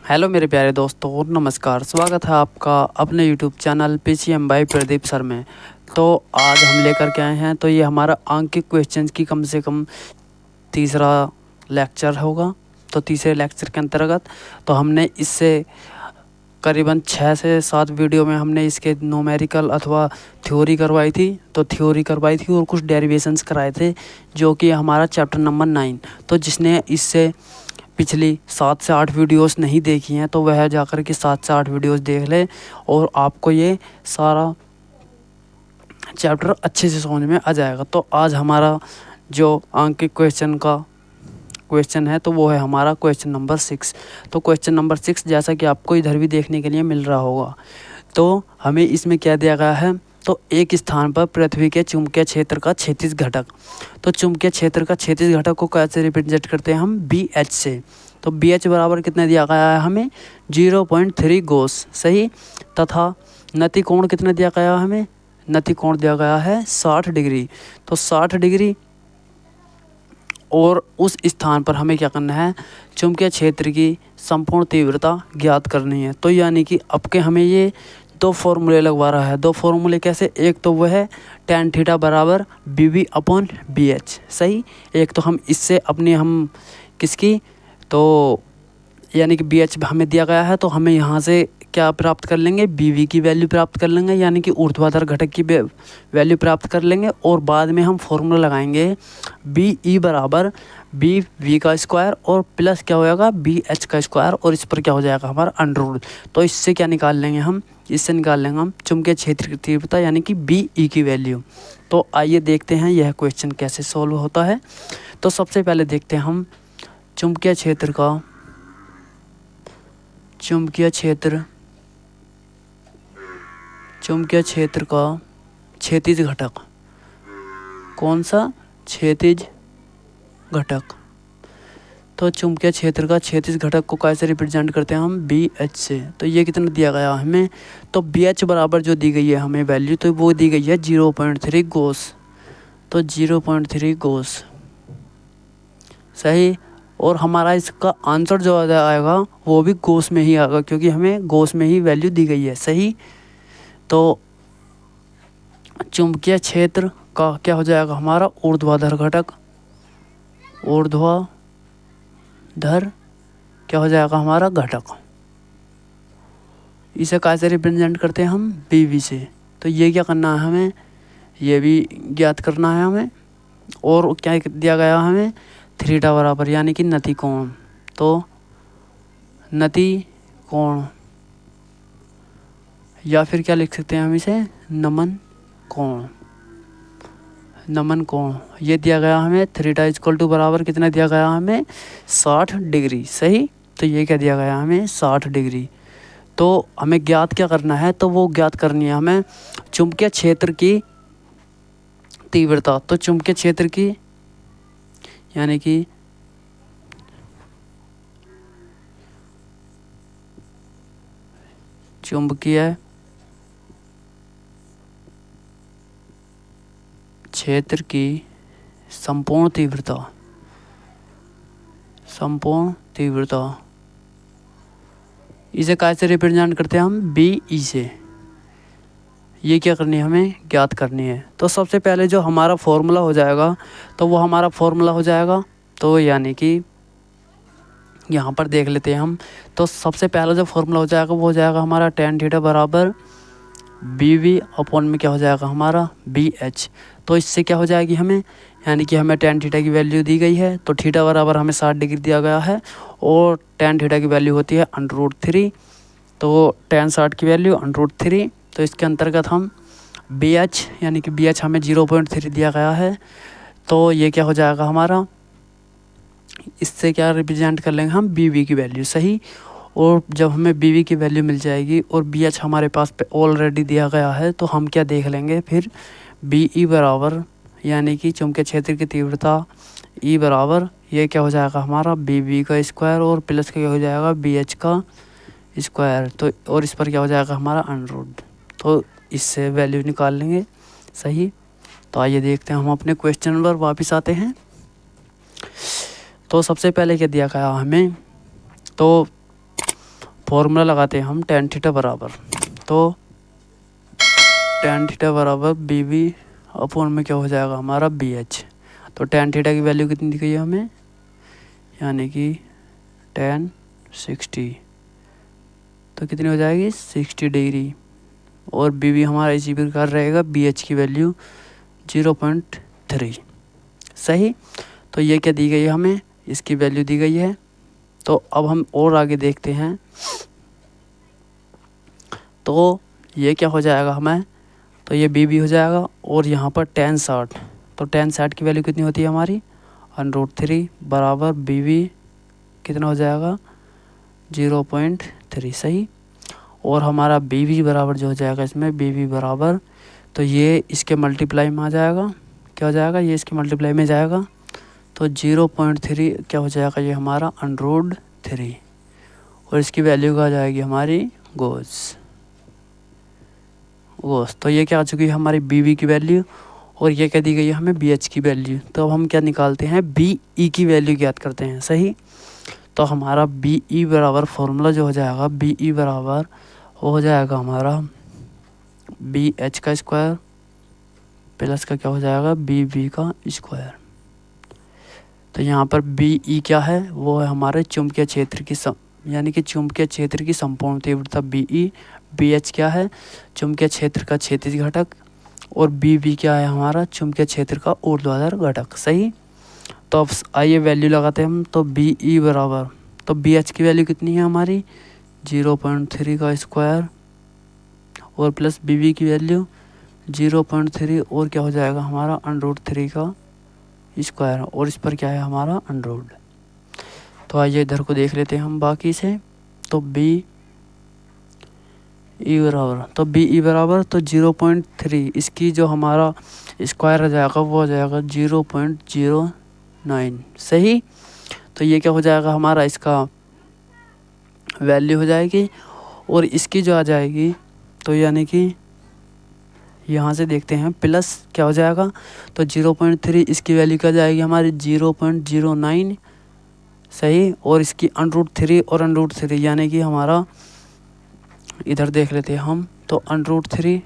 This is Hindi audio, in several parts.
हेलो मेरे प्यारे दोस्तों और नमस्कार। स्वागत है आपका अपने YouTube channel PCM by Pradeep sir में। तो आज हम लेकर के आए हैं, तो ये हमारा अंकित क्वेश्चंस की कम से कम तीसरा लेक्चर होगा। तो तीसरे लेक्चर के अंतर्गत तो हमने इससे करीबन 6 से 7 वीडियो में हमने इसके न्यूमेरिकल अथवा थ्योरी करवाई थी। तो थ्योरी करवाई थी और कुछ डेरिवेशंस कराए थे, जो कि हमारा चैप्टर नंबर 9। तो जिसने इससे पिछली 7 से 8 वीडियोस नहीं देखी हैं तो वह जाकर के 7 से 8 वीडियोस देख ले और आपको ये सारा चैप्टर अच्छे से समझ में आ जाएगा। तो आज हमारा जो अंकित क्वेश्चन है तो वो है हमारा क्वेश्चन नंबर 6। तो क्वेश्चन नंबर 6 जैसा कि आपको इधर भी देखने के लिए मिल रहा होगा, तो हमें इसमें क्या दिया गया है, तो एक स्थान पर पृथ्वी के चुंबकीय क्षेत्र का क्षैतिज घटक। तो चुंबकीय क्षेत्र का क्षैतिज घटक को कैसे रिप्रेजेंट करते हैं हम, बी एच से। तो बी एच बराबर कितना दिया गया है हमें, 0.3 गोस, सही। तथा नति कोण कितना दिया गया है हमें, नति कोण दिया गया है 60 डिग्री। तो 60 डिग्री और उस स्थान पर हमें क्या करना है, चुंबकीय क्षेत्र की संपूर्ण तीव्रता ज्ञात करनी है। तो यानी कि अब के हमें ये दो फॉर्मूले लगवा रहा है। दो फॉर्मूले कैसे, एक तो वह है tan थीटा बराबर B V upon B H, सही। एक तो हम इससे अपनी हम किसकी, तो यानी कि बी एच हमें दिया गया है तो हमें यहाँ से क्या प्राप्त कर लेंगे, बी वी की वैल्यू प्राप्त कर लेंगे, यानी कि ऊर्ध्वाधर घटक की वैल्यू प्राप्त कर लेंगे। और बाद में हम फॉर्मूला लगाएंगे बी ई बराबर बी वी का स्क्वायर और प्लस क्या हो जाएगा, बी एच का स्क्वायर, और इस पर क्या हो जाएगा हमारा अंडर रूट। तो इससे क्या निकाल लेंगे हम, इससे निकाल लेंगे हम चुंबकीय क्षेत्र की तीव्रता यानी कि बी ई की वैल्यू। तो आइए देखते हैं यह क्वेश्चन कैसे सॉल्व होता है। तो सबसे पहले देखते हैं हम चुंबकीय क्षेत्र का क्षैतिज घटक, कौन सा, क्षैतिज घटक। तो चुंबकीय क्षेत्र का क्षैतिज घटक को कैसे रिप्रेजेंट करते हैं हम, बी एच से। तो ये कितना दिया गया हमें, तो बी एच बराबर जो दी गई है हमें वैल्यू, तो वो दी गई है 0.3 गोस। तो 0.3 गोस, सही। और हमारा इसका आंसर जो आएगा वो भी गोस में ही आएगा, क्योंकि हमें गोस में ही वैल्यू दी गई है, सही। तो चुंबकीय क्षेत्र का क्या हो जाएगा हमारा, ऊर्ध्वाधर घटक, ऊर्ध्वाधर क्या हो जाएगा हमारा घटक। इसे कैसे रिप्रेजेंट करते हैं हम, बी वी से। तो ये क्या करना है हमें, ये भी ज्ञात करना है हमें। और क्या दिया गया हमें, थीटा बराबर यानी कि नति कोण। तो नति कोण या फिर क्या लिख सकते हैं हम इसे, नमन कोण ये दिया गया हमें। थीटा इक्वल टू बराबर कितना दिया गया हमें, 60 डिग्री, सही। तो ये क्या दिया गया हमें, 60 डिग्री। तो हमें ज्ञात क्या करना है, तो वो ज्ञात करनी है हमें चुंबकीय क्षेत्र की तीव्रता। तो चुंबकीय क्षेत्र की यानी कि चुंबकीय क्षेत्र की संपूर्ण तीव्रता इसे कैसे रिप्रेजेंट करते हैं हम, बी ई से। ये क्या करनी है हमें, ज्ञात करनी है। तो सबसे पहले जो हमारा फॉर्मूला हो जाएगा, तो वो हमारा फॉर्मूला हो जाएगा, तो यानी कि यहाँ पर देख लेते हैं हम। तो सबसे पहला जो फॉर्मूला हो जाएगा वो हो जाएगा हमारा tan थीटा बराबर बी वी अपॉन में क्या हो जाएगा हमारा, बी एच। तो इससे क्या हो जाएगी हमें, यानी कि हमें tan थीटा की वैल्यू दी गई है, तो थीटा बराबर हमें 60 डिग्री दिया गया है और tan थीटा की वैल्यू होती है √3। तो tan 60 की वैल्यू √3। तो इसके अंतर्गत हम बी एच यानी कि बी एच हमें 0.3 दिया गया है, तो ये क्या हो जाएगा हमारा, इससे क्या रिप्रेजेंट कर लेंगे हम, बी वी की वैल्यू, सही। और जब हमें बी वी की वैल्यू मिल जाएगी और बी एच हमारे पास पे ऑलरेडी दिया गया है, तो हम क्या देख लेंगे फिर, बी ई बराबर यानी कि चुंबकीय क्षेत्र की तीव्रता ई बराबर ये क्या हो जाएगा हमारा, बी वी का स्क्वायर और प्लस क्या हो जाएगा, बी एच का स्क्वायर। तो और इस पर क्या हो जाएगा हमारा √। तो इससे वैल्यू निकाल लेंगे, सही। तो आइए देखते हैं हम अपने क्वेश्चन पर वापस आते हैं। तो सबसे पहले क्या दिया गया हमें, तो फॉर्मूला लगाते हैं हम tan थीटा बराबर, तो tan थीटा बराबर बी बी अपॉन में क्या हो जाएगा हमारा बी एच। तो tan थीटा की वैल्यू कितनी दी गई है हमें, यानी कि tan 60, तो कितनी हो जाएगी 60 डिग्री। और बी बी हमारा इसी प्रकार रहेगा, बी एच की वैल्यू 0.3। सही। तो ये क्या दी गई है हमें, इसकी वैल्यू दी गई है। तो अब हम और आगे देखते हैं, तो ये क्या हो जाएगा हमें, तो ये बी बी हो जाएगा और यहाँ पर tan 60, तो tan 60 की वैल्यू कितनी होती है हमारी √3 बराबर बी बी कितना हो जाएगा 0.3। सही। और हमारा बी बी बराबर जो हो जाएगा इसमें बी बी बराबर, तो ये इसके मल्टीप्लाई में आ जाएगा, क्या हो जाएगा ये इसके मल्टीप्लाई में जाएगा, तो 0.3 क्या हो जाएगा ये हमारा √3 और इसकी वैल्यू आ जाएगी हमारी गोस। तो ये क्या आ चुकी है हमारी बी बी की वैल्यू और ये क्या दी गई है हमें बी एच की वैल्यू। तो अब हम क्या निकालते हैं, बी ई की वैल्यू ज्ञात करते हैं। सही। तो हमारा बी ई बराबर फॉर्मूला जो हो जाएगा, बी ई बराबर हो जाएगा हमारा बी एच का स्क्वायर प्लस का क्या हो जाएगा बी बी का स्क्वायर। तो यहाँ पर बी ई क्या है, वो है हमारे चुंबकीय क्षेत्र की यानी कि चुंबकीय क्षेत्र की संपूर्ण तीव्रता बी ई। बी एच क्या है, चुंबकीय क्षेत्र का क्षैतिज घटक, और बी बी क्या है हमारा चुंबकीय क्षेत्र का ऊर्ध्वाधर घटक। सही। तो अब आइए वैल्यू लगाते हैं हम, तो बी ई बराबर, तो बी एच की वैल्यू कितनी है हमारी 0.3 का स्क्वायर और प्लस बी बी की वैल्यू 0.3 और क्या हो जाएगा हमारा √3 का स्क्वायर और इस पर क्या है हमारा √। तो आइए इधर को देख लेते हैं हम बाकी से। तो बी ई बराबर, तो बी ई बराबर तो 0.3 इसकी जो हमारा स्क्वायर हो जाएगा वो हो जाएगा 0.09। सही। तो ये क्या हो जाएगा हमारा इसका वैल्यू हो जाएगी और इसकी जो आ जाएगी, तो यानी कि यहाँ से देखते हैं प्लस क्या हो जाएगा, तो 0.3 इसकी वैल्यू क्या जाएगी हमारी 0.09। सही। और इसकी √3 और √3 यानी कि हमारा इधर देख लेते हैं हम, तो √3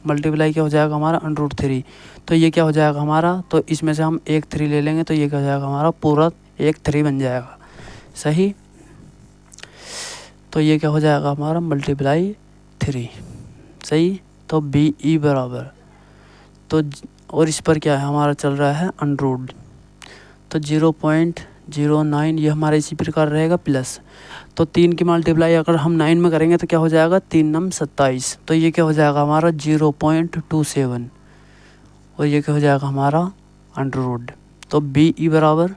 मल्टीप्लाई क्या हो जाएगा हमारा √3, तो ये क्या हो जाएगा हमारा, तो इसमें से हम एक 3 ले लेंगे तो ये क्या हो जाएगा हमारा पूरा एक 3 बन जाएगा। सही। तो ये क्या हो जाएगा हमारा मल्टीप्लाई 3। सही। तो बी ई बराबर, तो और इस पर क्या है हमारा चल रहा है √, तो 0.09 ये हमारा इसी प्रकार रहेगा प्लस, तो 3 की मल्टीप्लाई अगर हम 9 में करेंगे तो क्या हो जाएगा 3 9 27, तो ये क्या हो जाएगा हमारा 0.27 और ये क्या हो जाएगा हमारा √। तो बी ई बराबर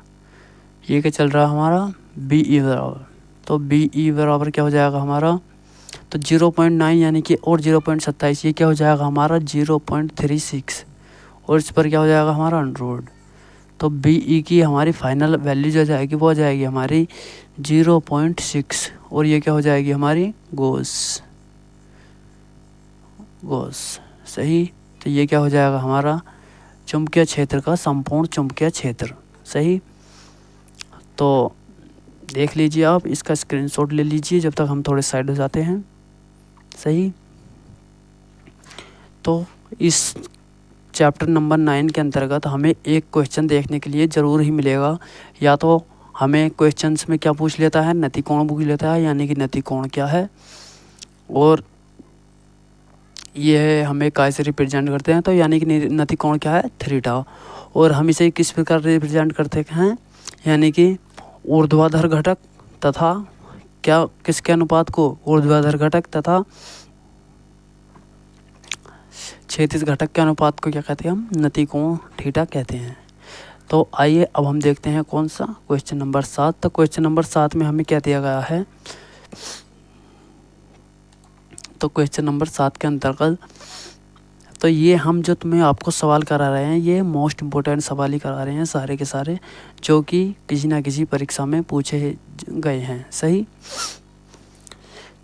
ये क्या चल रहा है हमारा बी ई बराबर, तो बी ई बराबर क्या हो जाएगा हमारा, तो 0.9 यानी कि और 0.27 ये क्या हो जाएगा हमारा 0.36 और इस पर क्या हो जाएगा हमारा √। तो बी ई की हमारी फाइनल वैल्यू जो जाएगी वो जाएगी हमारी 0.6 और ये क्या हो जाएगी हमारी गोस। सही। तो ये क्या हो जाएगा हमारा चुंबकीय क्षेत्र का संपूर्ण चुंबकीय क्षेत्र। सही। तो देख लीजिए आप, इसका स्क्रीनशॉट ले लीजिए जब तक हम थोड़े साइड हो जाते हैं। सही। तो इस चैप्टर नंबर 9 के अंतर्गत हमें एक क्वेश्चन देखने के लिए ज़रूर ही मिलेगा, या तो हमें क्वेश्चंस में क्या पूछ लेता है नतिकोण पूछ लेता है, यानी कि नतिकोण क्या है और ये हमें काय से रिप्रेजेंट करते हैं, तो यानी कि नतिकोण क्या है थीटा, और हम इसे किस प्रकार रिप्रेजेंट करते हैं, यानी कि ऊर्ध्वाधर घटक तथा क्या किसके अनुपात को ऊर्ध्वाधर घटक तथा क्षैतिज घटक के अनुपात को क्या कहते हैं हम नतिकोण थीटा कहते हैं। तो आइए अब हम देखते हैं कौन सा क्वेश्चन नंबर 7। तो क्वेश्चन नंबर 7 में हमें क्या दिया गया है, तो क्वेश्चन नंबर 7 के अंतर्गत तो ये हम जो तुम्हें आपको सवाल करा रहे हैं ये मोस्ट इम्पोर्टेंट सवाल ही करा रहे हैं सारे के सारे, जो कि किसी ना किसी परीक्षा में पूछे गए हैं। सही।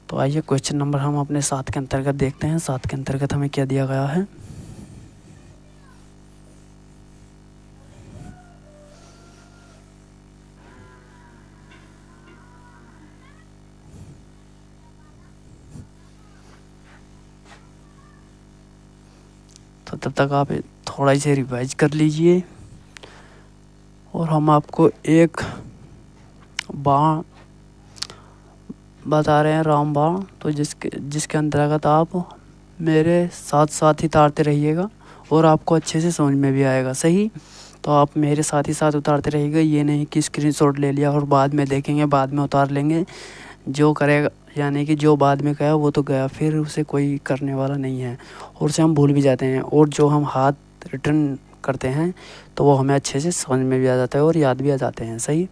तो आइए क्वेश्चन नंबर हम अपने 7 के अंतर्गत देखते हैं। 7 के अंतर्गत हमें क्या दिया गया है, तो तब तक आप थोड़ा इसे रिवाइज कर लीजिए। और हम आपको एक बाण बता रहे हैं, रामबाण, तो जिसके अंतर्गत आप मेरे साथ साथ ही उतारते रहिएगा और आपको अच्छे से समझ में भी आएगा। सही, तो आप मेरे साथ ही साथ उतारते रहिएगा, ये नहीं कि स्क्रीनशॉट ले लिया और बाद में देखेंगे, बाद में उतार लेंगे। जो करेगा यानी कि जो बाद में गया वो तो गया, फिर उसे कोई करने वाला नहीं है और उसे हम भूल भी जाते हैं। और जो हम हाथ रिटर्न करते हैं तो वो हमें अच्छे से समझ में भी आ जाता है और याद भी आ जाते हैं। सही,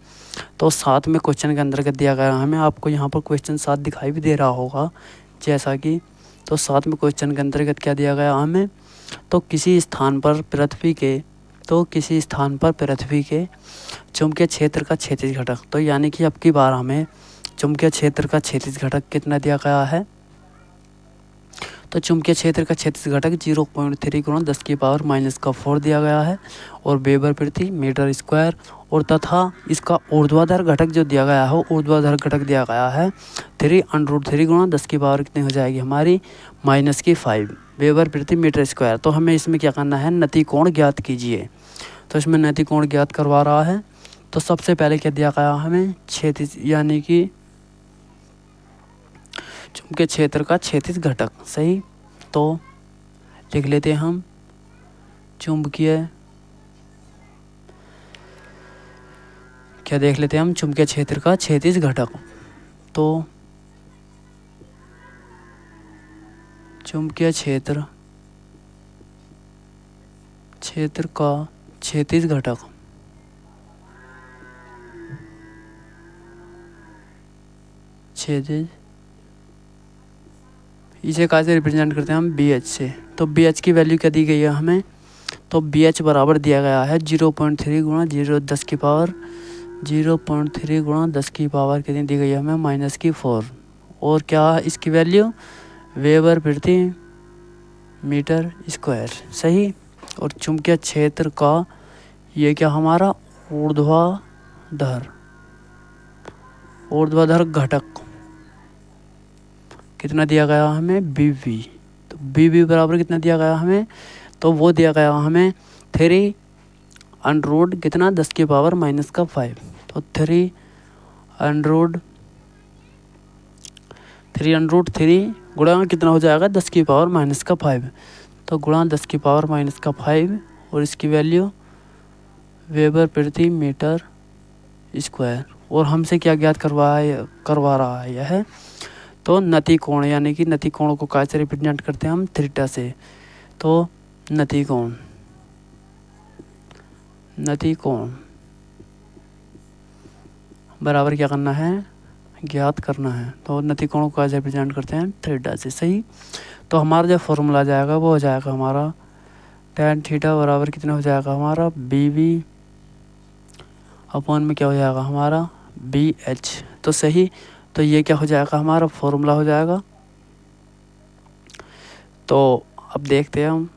तो साथ में क्वेश्चन के अंतर्गत दिया गया हमें, आपको यहाँ पर क्वेश्चन साथ दिखाई भी दे रहा होगा जैसा कि, तो साथ में क्वेश्चन के अंतर्गत क्या दिया गया हमें, तो किसी स्थान पर पृथ्वी के चुंबकीय क्षेत्र का क्षैतिज घटक, तो यानी कि अब की बार हमें चुंबकीय क्षेत्र का क्षैतिज घटक कितना दिया गया है, तो चुंबकीय क्षेत्र का क्षैतिज घटक 0.3 × 10⁻⁻⁴ दिया गया है और वेबर प्रति मीटर स्क्वायर। और तथा इसका ऊर्ध्वाधर घटक जो दिया गया है, ऊर्ध्वाधर घटक दिया गया है 3√3 × 10 की पावर कितनी हो जाएगी हमारी -5 वेबर प्रति मीटर स्क्वायर। तो हमें इसमें क्या करना है, नतिकोण ज्ञात कीजिए। तो इसमें नतिकोण ज्ञात करवा रहा है। तो सबसे पहले क्या दिया गया हमें, क्षैतिज यानी कि चुंबकीय क्षेत्र का क्षैतिज घटक। सही, तो लिख लेते हैं हम चुंबकीय, क्या देख लेते हैं हम, चुंबकीय क्षेत्र का क्षैतिज घटक। तो चुंबकीय क्षेत्र का क्षैतिज घटक, इसे कैसे रिप्रेजेंट करते हैं हम, BH से। तो BH की वैल्यू क्या दी गई है हमें, तो BH बराबर दिया गया है 0.3 × 10 की पावर 0.3 × 10 की पावर कितनी दी गई है हमें -4। और क्या इसकी वैल्यू, वेबर प्रति मीटर स्क्वायर। सही, और चुंबकीय क्षेत्र का ये क्या हमारा ऊर्ध्वाधर घटक कितना दिया गया हमें, BV। तो BV बराबर कितना दिया गया हमें, तो वो दिया गया हमें 3 कितना 10 की पावर -5। तो 3√3 गुणा कितना हो जाएगा 10 की पावर -5। तो गुणा 10 की पावर -5 और इसकी वैल्यू वेबर प्रति मीटर स्क्वायर। और हमसे क्या ज्ञात करवा रहा है यह, तो नतिकोण, यानी कि नतिकोण को कैसे रिप्रेजेंट करते हैं हम, थीटा से। तो नतिकोण बराबर क्या करना है, ज्ञात करना है। तो नतिकोण को कैसे रिप्रेजेंट करते हैं, थीटा से। सही, तो हमारा जो फॉर्मूला जाएगा वो हो जाएगा हमारा tan थीटा बराबर कितना हो जाएगा हमारा BV अपॉन में क्या हो जाएगा हमारा BH। तो सही, तो ये क्या हो जाएगा हमारा फॉर्मूला हो जाएगा। तो अब देखते हैं हम,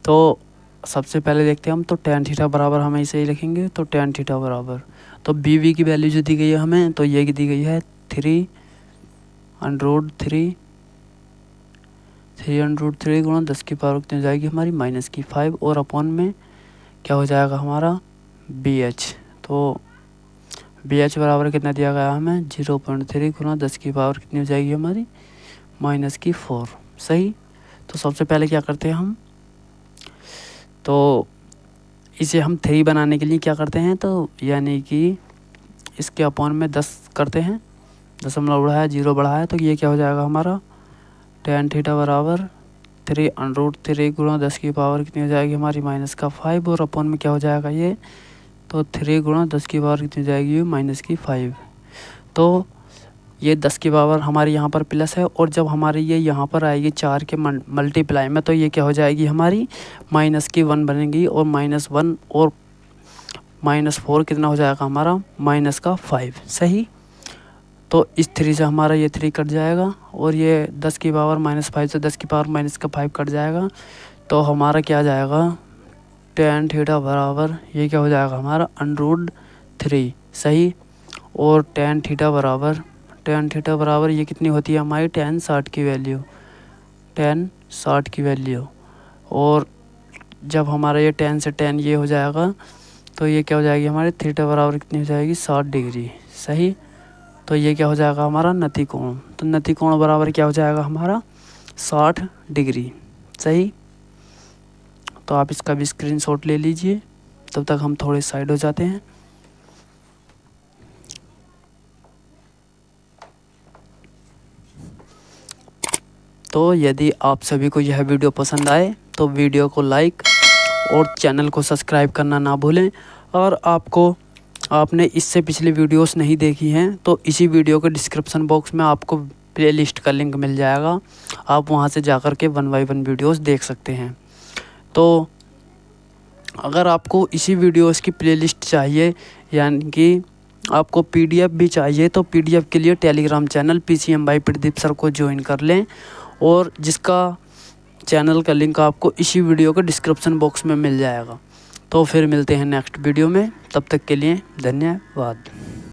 तो सबसे पहले देखते हैं हम, तो tan थीटा बराबर हमें इसे ही लिखेंगे। तो tan थीटा बराबर, तो BV की वैल्यू जो दी गई है हमें, तो ये दी गई है 3√3 गुणा 10 की पावर कितनी हो जाएगी हमारी -5 और अपॉन में क्या हो जाएगा हमारा BH। तो BH बराबर कितना दिया गया हमें 0.3 गुणा 10 की पावर कितनी हो जाएगी हमारी -4। सही, तो सबसे पहले क्या करते हैं हम, तो इसे हम 3 बनाने के लिए क्या करते हैं, तो यानी कि इसके अपॉन में 10 करते हैं, दशमलव बढ़ाया 0 बढ़ाया, तो ये क्या हो जाएगा हमारा tan थीटा बराबर 3√3 गुणा 10 की पावर कितनी हो जाएगी हमारी -5 और अपॉन में क्या हो जाएगा ये, तो 3 गुणा 10 की पावर कितनी हो जाएगी -5। तो ये 10 की पावर हमारी यहाँ पर प्लस है, और जब हमारी ये यहाँ पर आएगी 4 के मल्टीप्लाई में, तो ये क्या हो जाएगी हमारी -1 बनेगी, और -1 और -4 कितना हो जाएगा हमारा -5। सही, तो इस 3 से हमारा ये 3 कट जाएगा, और ये 10 की पावर -5 से 10 की पावर -5 कट जाएगा। तो हमारा क्या आ जाएगा tan थीटा बराबर ये क्या हो जाएगा हमारा √3 सही। और tan थीटा बराबर ये कितनी होती है हमारी tan 60 की वैल्यू, tan 60 की वैल्यू। और जब हमारा ये tan से tan ये हो जाएगा तो ये क्या हो जाएगी हमारे थीटा बराबर कितनी हो जाएगी 60 डिग्री सही। तो ये क्या हो जाएगा हमारा नति कोण, तो नति कोण बराबर क्या हो जाएगा हमारा 60 डिग्री सही। तो आप इसका भी स्क्रीनशॉट ले लीजिए, तब तक हम थोड़े साइड हो जाते हैं। तो यदि आप सभी को यह वीडियो पसंद आए तो वीडियो को लाइक और चैनल को सब्सक्राइब करना ना भूलें। और आपने इससे पिछली वीडियोस नहीं देखी हैं तो इसी वीडियो के डिस्क्रिप्शन बॉक्स में आपको प्लेलिस्ट का लिंक मिल जाएगा, आप वहां से जाकर के 1 बाय 1 वीडियोस देख सकते हैं। तो अगर आपको इसी वीडियोस की प्लेलिस्ट चाहिए यानी कि आपको पीडीएफ भी चाहिए तो पीडीएफ के लिए Telegram channel PCM by Pradeep sir को ज्वाइन कर लें, और जिसका चैनल का लिंक आपको इसी वीडियो के डिस्क्रिप्शन बॉक्स में मिल जाएगा। तो फिर मिलते हैं नेक्स्ट वीडियो में, तब तक के लिए धन्यवाद।